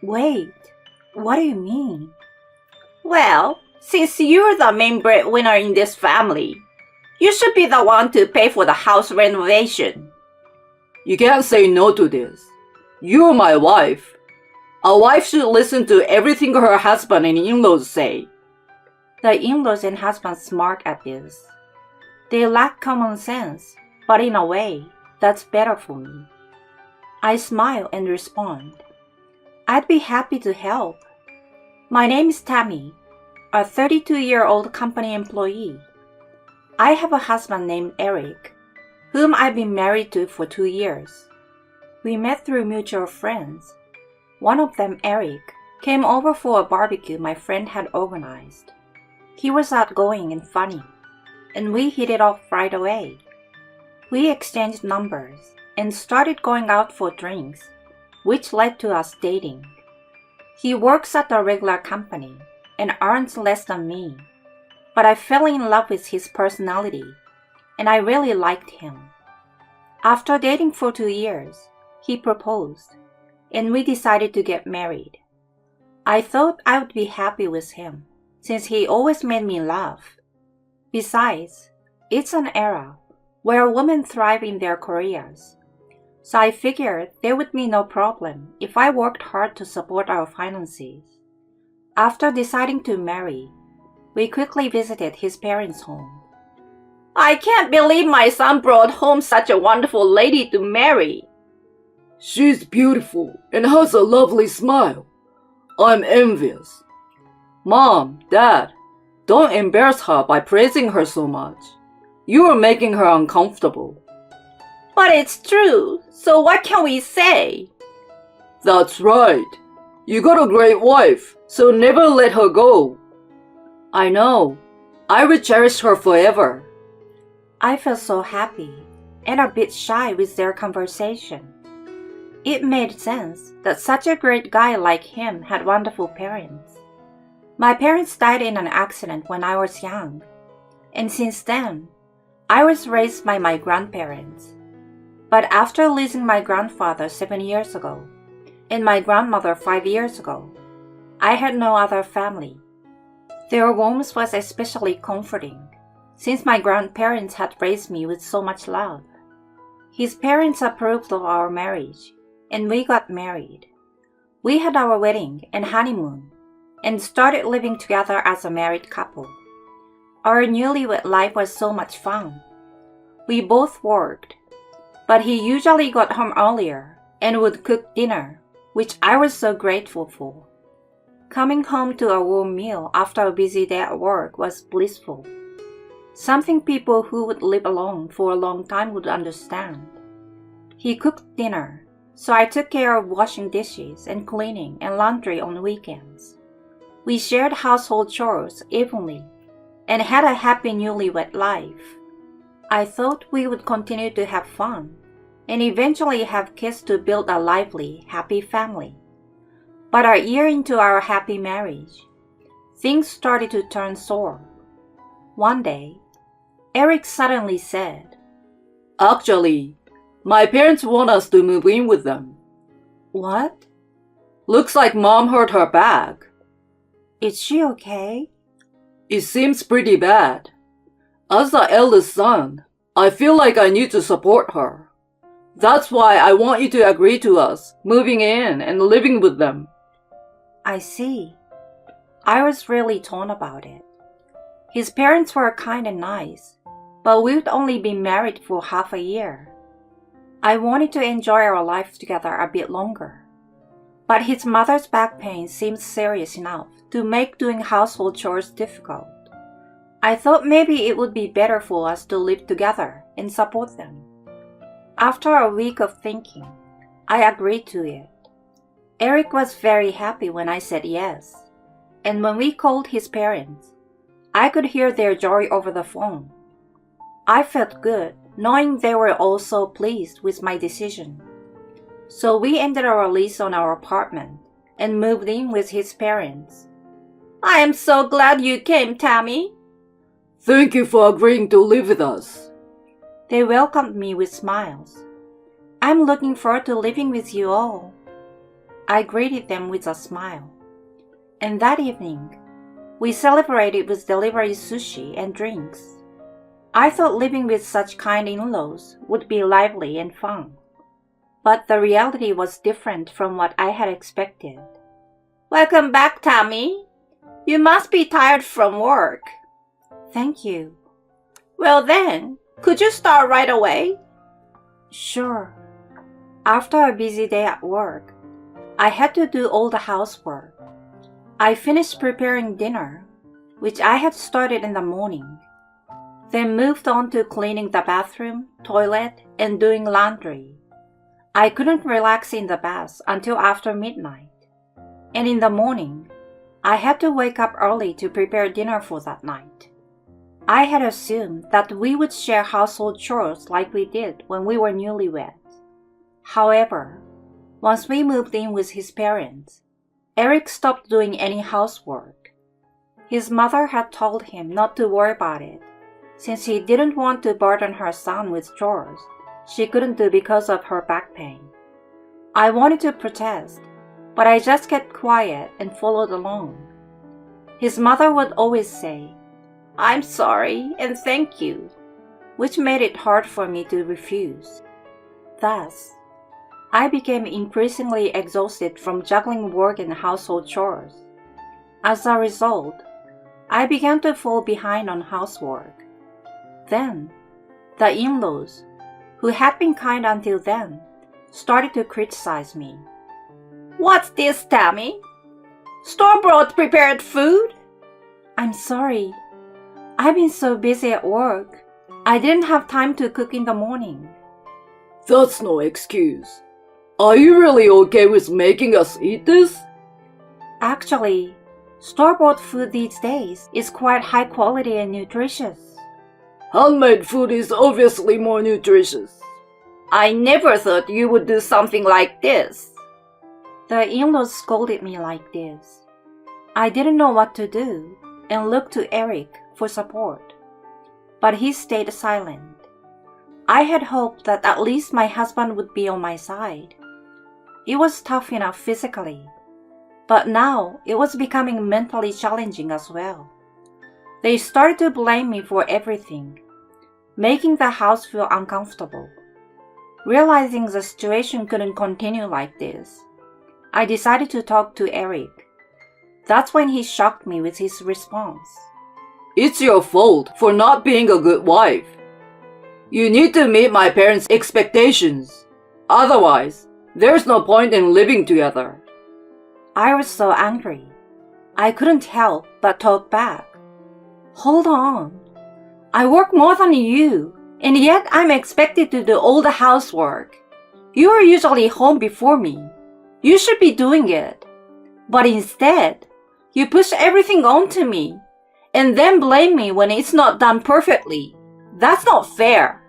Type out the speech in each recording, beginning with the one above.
Wait, what do you mean? Well, since you're the main breadwinner in this family, you should be the one to pay for the house renovation. You can't say no to this. You're my wife. A wife should listen to everything her husband and in-laws say. The in-laws and husband smirk at this. They lack common sense, but in a way, that's better for me. I smile and respond. I'd be happy to help. My name is Tammy, a 32-year-old company employee. I have a husband named Eric, whom I've been married to for 2 years. We met through mutual friends. One of them, Eric, came over for a barbecue my friend had organized. He was outgoing and funny, and we hit it off right away. We exchanged numbers and started going out for drinks, which led to us dating. He works at a regular company and earns less than me, but I fell in love with his personality, and I really liked him. After dating for 2 years, he proposed, and we decided to get married. I thought I would be happy with him, since he always made me laugh. Besides, it's an era where women thrive in their careers, so I figured there would be no problem if I worked hard to support our finances. After deciding to marry, we quickly visited his parents' home. I can't believe my son brought home such a wonderful lady to marry. She's beautiful and has a lovely smile. I'm envious. Mom, Dad, don't embarrass her by praising her so much. You are making her uncomfortable. But it's true, so what can we say? That's right. You got a great wife, so never let her go. I know. I will cherish her forever. I felt so happy and a bit shy with their conversation. It made sense that such a great guy like him had wonderful parents. My parents died in an accident when I was young, and since then, I was raised by my grandparents. But after losing my grandfather 7 years ago, and my grandmother 5 years ago, I had no other family. Their warmth was especially comforting, since my grandparents had raised me with so much love. His parents approved of our marriage, and we got married. We had our wedding and honeymoon, and started living together as a married couple. Our newlywed life was so much fun. We both worked, but he usually got home earlier and would cook dinner, which I was so grateful for. Coming home to a warm meal after a busy day at work was blissful. Something people who would live alone for a long time would understand. He cooked dinner, so I took care of washing dishes and cleaning and laundry on weekends. We shared household chores evenly and had a happy newlywed life. I thought we would continue to have fun and eventually have kids to build a lively, happy family. But a year into our happy marriage, things started to turn sour. One day, Eric suddenly said, Actually, my parents want us to move in with them. What? Looks like Mom hurt her back. Is she okay? It seems pretty bad. As the eldest son, I feel like I need to support her. That's why I want you to agree to us moving in and living with them. I see. I was really torn about it. His parents were kind and nice, but we'd only been married for half a year. I wanted to enjoy our life together a bit longer. But his mother's back pain seemed serious enough to make doing household chores difficult. I thought maybe it would be better for us to live together and support them. After a week of thinking, I agreed to it. Eric was very happy when I said yes, and when we called his parents, I could hear their joy over the phone. I felt good knowing they were also pleased with my decision. So we ended our lease on our apartment and moved in with his parents. I am so glad you came, Tammy. Thank you for agreeing to live with us. They welcomed me with smiles. I'm looking forward to living with you all. I greeted them with a smile. And that evening, we celebrated with delivery sushi and drinks. I thought living with such kind in-laws would be lively and fun. But the reality was different from what I had expected. Welcome back, Tammy. You must be tired from work. Thank you. Well then, could you start right away? Sure. After a busy day at work, I had to do all the housework. I finished preparing dinner, which I had started in the morning, then moved on to cleaning the bathroom, toilet, and doing laundry. I couldn't relax in the bath until after midnight, and in the morning, I had to wake up early to prepare dinner for that night. I had assumed that we would share household chores like we did when we were newlyweds. However, once we moved in with his parents, Eric stopped doing any housework. His mother had told him not to worry about it, since he didn't want to burden her son with chores she couldn't do because of her back pain. I wanted to protest, but I just kept quiet and followed along. His mother would always say, "I'm sorry and thank you," which made it hard for me to refuse. Thus, I became increasingly exhausted from juggling work and household chores. As a result, I began to fall behind on housework. Then, the in-laws, who had been kind until then, started to criticize me. What's this, Tammy? Store-bought prepared food? I'm sorry. I've been so busy at work. I didn't have time to cook in the morning. That's no excuse. Are you really okay with making us eat this? Actually, store-bought food these days is quite high quality and nutritious. Handmade food is obviously more nutritious. I never thought you would do something like this. The in-laws scolded me like this. I didn't know what to do and looked to Eric for support. But he stayed silent. I had hoped that at least my husband would be on my side. It was tough enough physically, but now it was becoming mentally challenging as well. They started to blame me for everything, making the house feel uncomfortable. Realizing the situation couldn't continue like this, I decided to talk to Eric. That's when he shocked me with his response. It's your fault for not being a good wife. You need to meet my parents' expectations. Otherwise, there's no point in living together. I was so angry. I couldn't help but talk back. Hold on. I work more than you, and yet I'm expected to do all the housework. You are usually home before me. You should be doing it. But instead, you push everything onto me, and then blame me when it's not done perfectly. That's not fair.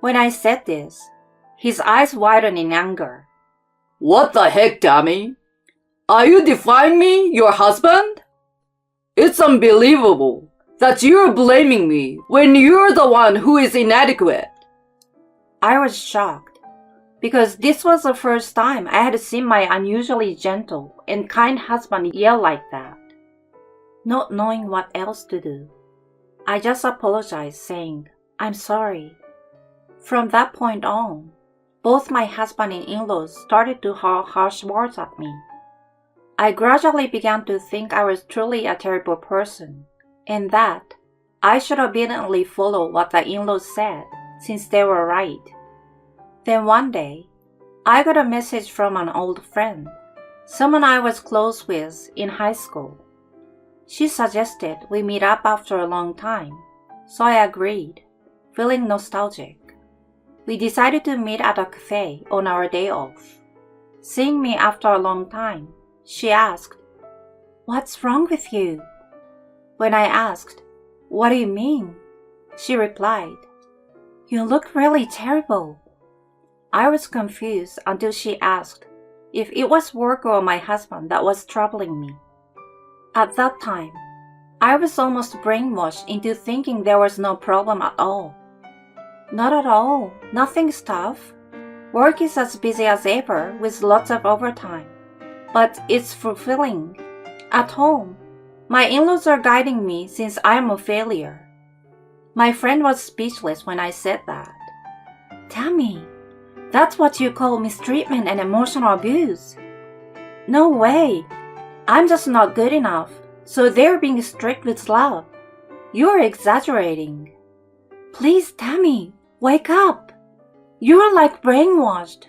When I said this, his eyes widened in anger. What the heck, Tammy? Are you defying me, your husband? It's unbelievable that you're blaming me when you're the one who is inadequate. I was shocked, because this was the first time I had seen my unusually gentle and kind husband yell like that. Not knowing what else to do, I just apologized, saying, "I'm sorry." From that point on, both my husband and in-laws started to hurl harsh words at me. I gradually began to think I was truly a terrible person, and that I should obediently follow what the in-laws said, since they were right. Then one day, I got a message from an old friend, someone I was close with in high school. She suggested we meet up after a long time, so I agreed, feeling nostalgic. We decided to meet at a cafe on our day off. Seeing me after a long time, she asked, "What's wrong with you?" When I asked, "What do you mean?" she replied, "You look really terrible." I was confused until she asked if it was work or my husband that was troubling me. At that time, I was almost brainwashed into thinking there was no problem at all. Not at all. Nothing's tough. Work is as busy as ever with lots of overtime. but it's fulfilling. At home, my in-laws are guiding me since I am a failure. My friend was speechless when I said that. Tammy, that's what you call mistreatment and emotional abuse. No way. I'm just not good enough, so they're being strict with love. You're exaggerating. Please, Tammy, wake up. You're like brainwashed.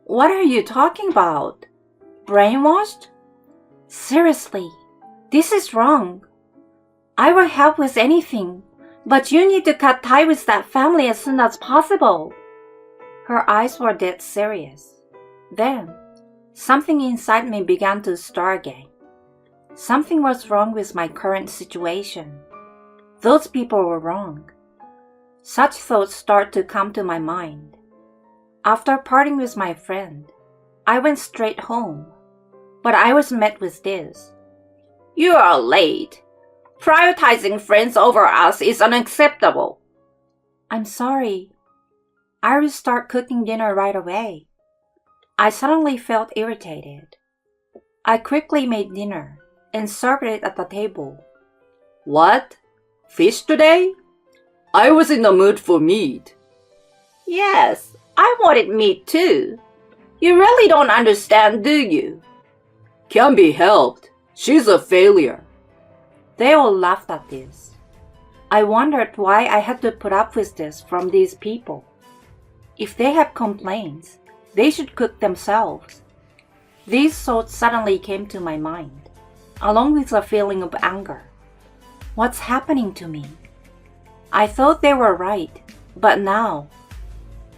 What are you talking about? Brainwashed? Seriously, this is wrong. I will help with anything, but you need to cut ties with that family as soon as possible. Her eyes were dead serious. Then, something inside me began to stir again. Something was wrong with my current situation. Those people were wrong. Such thoughts started to come to my mind. After parting with my friend, I went straight home. But I was met with this. You are late. Prioritizing friends over us is unacceptable. I'm sorry. I will start cooking dinner right away. I suddenly felt irritated. I quickly made dinner and served it at the table. What? Fish today? I was in the mood for meat. Yes, I wanted meat too. You really don't understand, do you? Can't be helped. She's a failure. They all laughed at this. I wondered why I had to put up with this from these people. If they have complaints, they should cook themselves. These thoughts suddenly came to my mind, along with a feeling of anger. What's happening to me? I thought they were right, but now,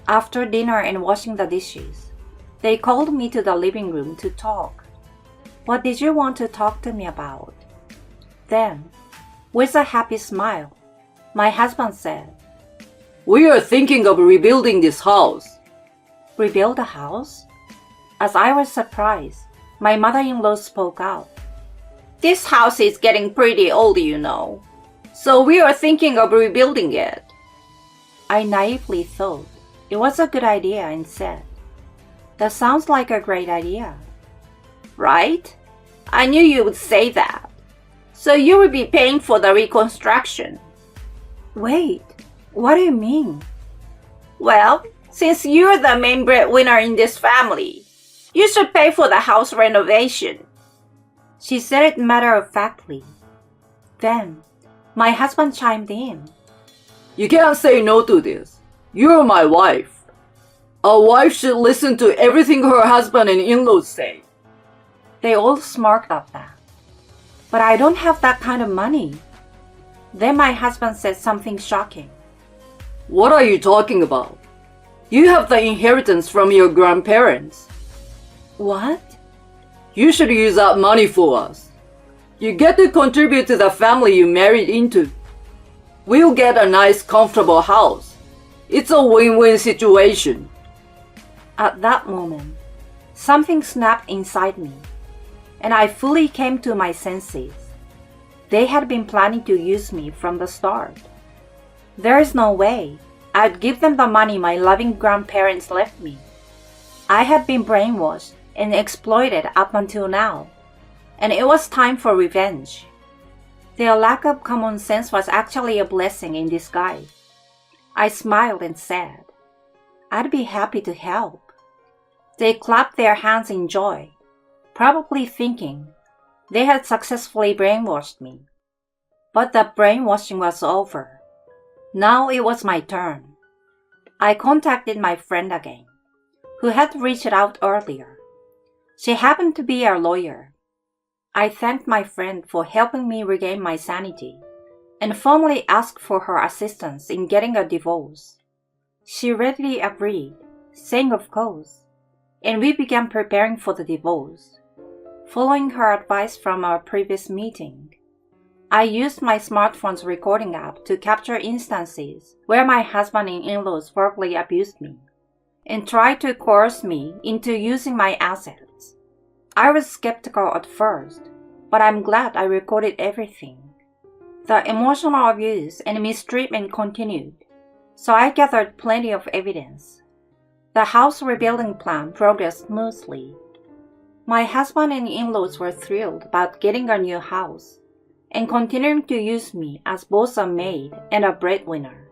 after dinner and washing the dishes, they called me to the living room to talk. What did you want to talk to me about? Then, with a happy smile, my husband said, We are thinking of rebuilding this house. Rebuild the house? As I was surprised, my mother-in-law spoke out. This house is getting pretty old, you know. So we are thinking of rebuilding it. I naively thought it was a good idea and said, That sounds like a great idea. Right? I knew you would say that. So you will be paying for the reconstruction. Wait, what do you mean? Well, since you're the main breadwinner in this family, you should pay for the house renovation. She said it matter-of-factly. Then, my husband chimed in. You can't say no to this. You're my wife. A wife should listen to everything her husband and in-laws say. They all smirked at that. But I don't have that kind of money. Then my husband said something shocking. What are you talking about? You have the inheritance from your grandparents. What? You should use that money for us. You get to contribute to the family you married into. We'll get a nice, comfortable house. It's a win-win situation. At that moment, something snapped inside me, and I fully came to my senses. They had been planning to use me from the start. There is no way I'd give them the money my loving grandparents left me. I had been brainwashed and exploited up until now, and it was time for revenge. Their lack of common sense was actually a blessing in disguise. I smiled and said, I'd be happy to help. They clapped their hands in joy, probably thinking they had successfully brainwashed me. But the brainwashing was over. Now it was my turn. I contacted my friend again, who had reached out earlier. She happened to be a lawyer. I thanked my friend for helping me regain my sanity and formally asked for her assistance in getting a divorce. She readily agreed, saying of course, and we began preparing for the divorce. Following her advice from our previous meeting, I used my smartphone's recording app to capture instances where my husband and in-laws verbally abused me and tried to coerce me into using my assets. I was skeptical at first, but I'm glad I recorded everything. The emotional abuse and mistreatment continued, so I gathered plenty of evidence. The house rebuilding plan progressed smoothly. My husband and in-laws were thrilled about getting a new house and continuing to use me as both a maid and a breadwinner.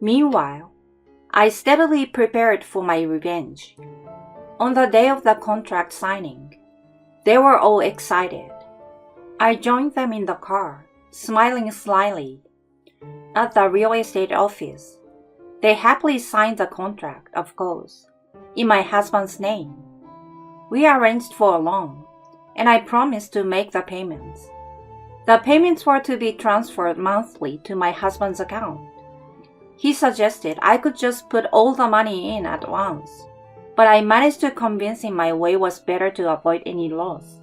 Meanwhile, I steadily prepared for my revenge. On the day of the contract signing, they were all excited. I joined them in the car, smiling slyly. At the real estate office, they happily signed the contract, of course, in my husband's name. We arranged for a loan, and I promised to make the payments. The payments were to be transferred monthly to my husband's account. He suggested I could just put all the money in at once, but I managed to convince him my way was better to avoid any loss.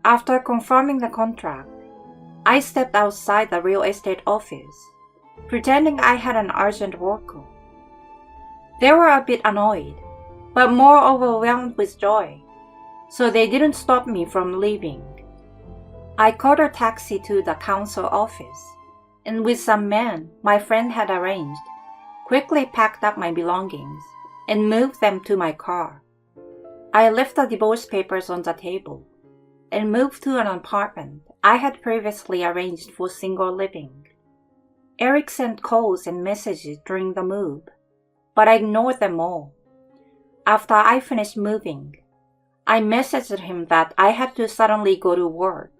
After confirming the contract, I stepped outside the real estate office, pretending I had an urgent work call. They were a bit annoyed, but more overwhelmed with joy, so they didn't stop me from leaving. I caught a taxi to the council office, and with some men my friend had arranged, quickly packed up my belongings and moved them to my car. I left the divorce papers on the table and moved to an apartment I had previously arranged for single living. Eric sent calls and messages during the move, but I ignored them all. After I finished moving, I messaged him that I had to suddenly go to work.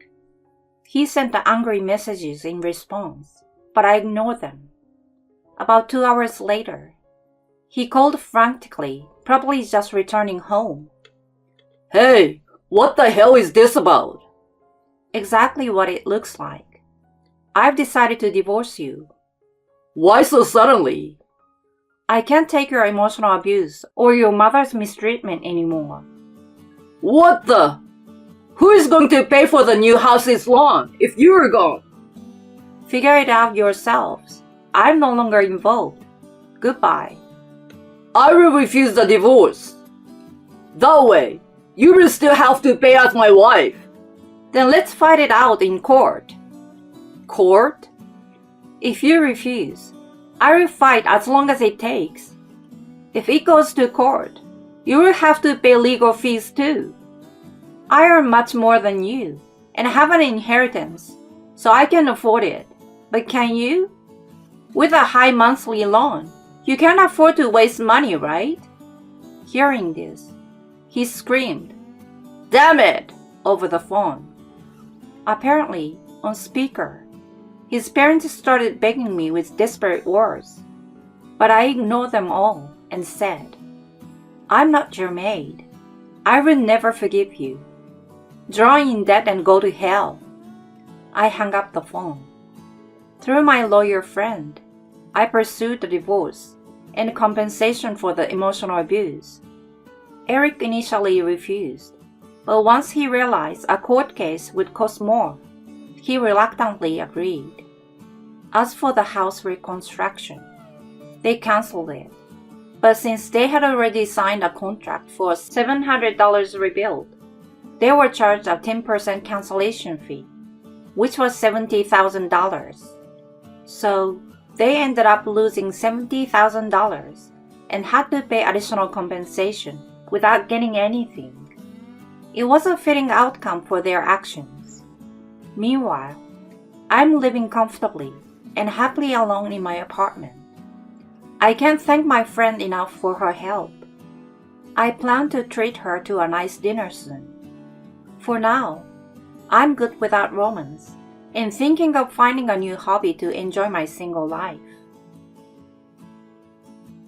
He sent angry messages in response, but I ignored them. About 2 hours later, he called frantically, probably just returning home. Hey, what the hell is this about? Exactly what it looks like. I've decided to divorce you. Why so suddenly? I can't take your emotional abuse or your mother's mistreatment anymore. What the? Who is going to pay for the new house's loan if you're gone? Figure it out yourselves. I'm no longer involved. Goodbye. I will refuse the divorce. That way, you will still have to pay as my wife. Then let's fight it out in court. Court? If you refuse, I will fight as long as it takes. If it goes to court, you will have to pay legal fees too. I earn much more than you and have an inheritance, so I can afford it. But can you? With a high monthly loan, you can't afford to waste money, right? Hearing this, he screamed, "Damn it!" over the phone. Apparently, on speaker, his parents started begging me with desperate words, but I ignored them all and said, "I'm not your maid. I will never forgive you. Draw in debt and go to hell." I hung up the phone. Through my lawyer friend, I pursued the divorce and compensation for the emotional abuse. Eric initially refused, but once he realized a court case would cost more, he reluctantly agreed. As for the house reconstruction, they canceled it, but since they had already signed a contract for a $700 rebuild, they were charged a 10% cancellation fee, which was $70,000. So they ended up losing $70,000 and had to pay additional compensation without getting anything. It was a fitting outcome for their actions. Meanwhile, I'm living comfortably and happily alone in my apartment. I can't thank my friend enough for her help. I plan to treat her to a nice dinner soon. For now, I'm good without romance and thinking of finding a new hobby to enjoy my single life.